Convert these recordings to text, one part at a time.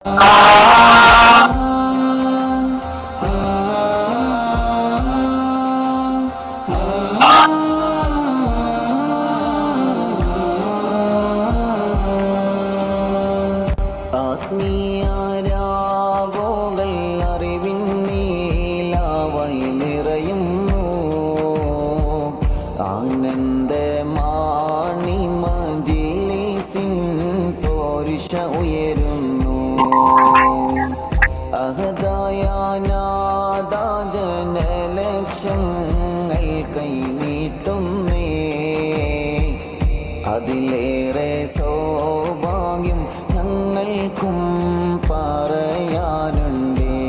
ആത്മീയരാവുകൾ അറിവിൻ നീലാവായി നിറയുന്നു. ആനന്ദമാണി മജ്‌ലിസിൻ പോരിഷ ഉയരുന്നു. അഹദായ നാദ ജനലക്ഷങ്ങൾ കൈനീട്ടുന്നേ. അതിലേറെ സൗഭാഗ്യം ഞങ്ങൾക്കും പറയാനുണ്ടേ.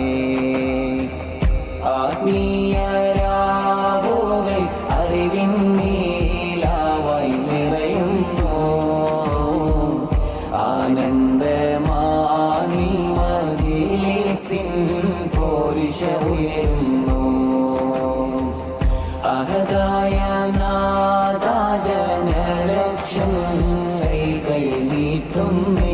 ആത്മീയരാവുകൾ അറിവിൻ നീലാവായി നിറയുന്നു. ആനന്ദമാണി മജ്‌ലിസിൻ പോരിഷ ഉയരുന്നു. അഹദായ നാദ ജനലക്ഷങ്ങൾ കൈനീട്ടുന്നേ.